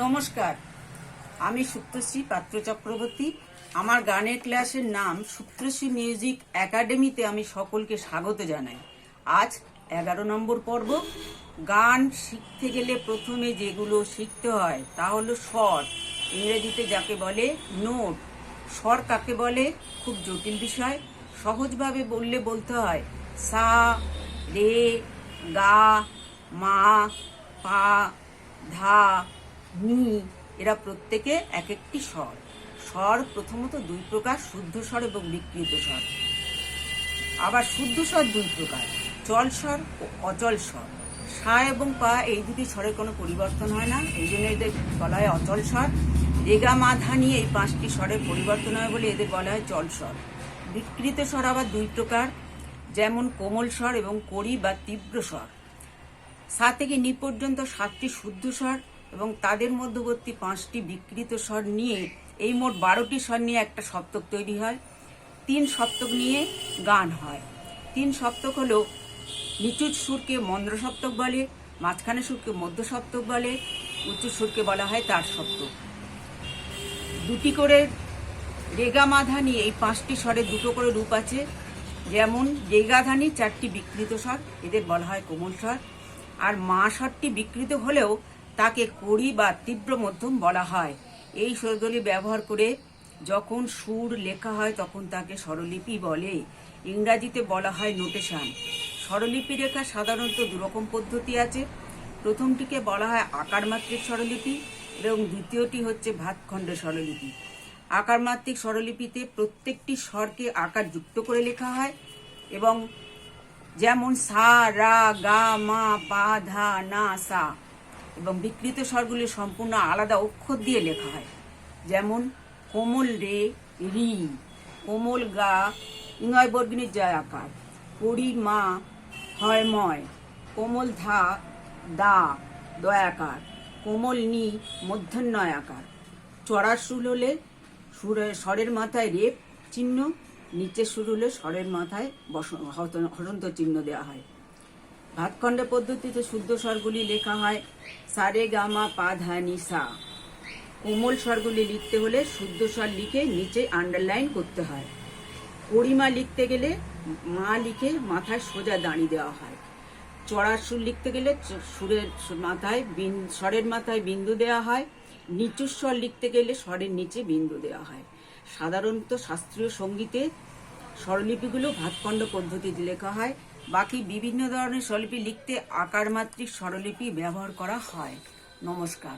নমস্কার, আমি সুপ্তশ্রী পাত্র চক্রবর্তী। আমার গানের ক্লাসের নাম সুপ্তশ্রী মিউজিক একাডেমিতে আমি সকলকে স্বাগত জানাই। আজ 11 নম্বর পর্ব। গান শিখতে গেলে প্রথমে যেগুলো শিখতে হয় তা হলো স্বর, ইংরেজিতে যাকে বলে নোট। স্বর কাকে বলে খুব জটিল বিষয়। সহজভাবে বলতে হয় সা, রে, গা, মা, পা, ধা, নি। এরা প্রত্যেকে এক একটি স্বর। স্বর প্রথমত দুই প্রকার, শুদ্ধ স্বর এবং বিকৃত স্বর। আবার শুদ্ধ স্বর দুই প্রকার, চল স্বর ও অচল স্বর। সা এবং পা এই দুটি স্বরের কোনো পরিবর্তন হয় না, এই জন্য এদের বলা হয় অচল স্বর। রেগা, মা, ধা, নি এই 5টি স্বরের পরিবর্তন হয় বলে এদের বলা হয় চল স্বর। বিকৃত স্বর আবার দুই প্রকার, যেমন কোমল স্বর এবং কড়ি বা তীব্র স্বর। সা থেকে নি পর্যন্ত 7টি শুদ্ধ স্বর এবং তাদের মধ্যবর্তী 5টি বিকৃত স্বর নিয়ে এই মোট 12টি স্বর নিয়ে একটা সপ্তক তৈরি হয়। 3 সপ্তক নিয়ে গান হয়। 3 সপ্তক হলো নিচু সুরকে মন্দ্র সপ্তক বলে, মাঝখানে সুরকে মধ্য সপ্তক বলে, উচ্চ সুরকে বলা হয় তার সপ্তক। দুটি করে রেগা, মা, ধা, নি এই 5টি স্বরের দুটো করে রূপ আছে। যেমন রেগা, ধা, নি 4টি বিকৃত স্বর, এদের বলা হয় কোমল স্বর। আর মা স্বরটি বিকৃত হলেও তাকে কড়ি বা তীব্র মধ্যম বলা হয়। এই স্বরগুলি ব্যবহার করে যখন সুর লেখা হয় তখন তাকে স্বরলিপি বলে। ইংরাজিতে বলা হয় নোটেশন। স্বরলিপি লেখা সাধারণত দুরকম পদ্ধতি আছে। প্রথমটিকে বলা হয় আকারমাত্রিক স্বরলিপি এবং দ্বিতীয়টি হচ্ছে ভাতখণ্ড স্বরলিপি। আকারমাত্রিক স্বরলিপিতে প্রত্যেকটি স্বরকে আকার যুক্ত করে লেখা হয় এবং যেমন সা, রা, গা, মা, পা, ধা, না, সা। এবং বিকৃত স্বরগুলি সম্পূর্ণ আলাদা অক্ষর দিয়ে লেখা হয়, যেমন কোমল রে, রি, কোমল গা, ইঙয় বর্গিনীর জয় আকার, কড়ি মা, হয় ময়, কোমল ধা, দা, দয়াকার, কোমল নি, মূর্ধন্যয় আকার। চড়ার সুর হলে স্বরের মাথায় রেপ চিহ্ন, নিচের সুর হলে স্বরের মাথায় হসন্ত চিহ্ন দেওয়া হয়। ভাতখণ্ড পদ্ধতিতে শুদ্ধ স্বরগুলি লেখা হয় সা, রে, গা, মা, পা, ধা, নি, সা। কোমল স্বরগুলি লিখতে হলে শুদ্ধ স্বর লিখে নিচে আন্ডারলাইন করতে হয়। কড়িমা লিখতে গেলে মা লিখে মাথায় সোজা দাঁড়িয়ে দেওয়া হয়। চড়ার সুর লিখতে গেলে স্বরের মাথায় বিন্দু দেওয়া হয়। নিচু স্বর লিখতে গেলে স্বরের নিচে বিন্দু দেওয়া হয়। সাধারণত শাস্ত্রীয় সঙ্গীতে স্বরলিপিগুলো ভাতখণ্ড পদ্ধতিতে লেখা হয়। বাকি বিভিন্ন ধরনের স্বরলিপি লিখতে আকারমাত্রিক স্বরলিপি ব্যবহার করা হয়। নমস্কার।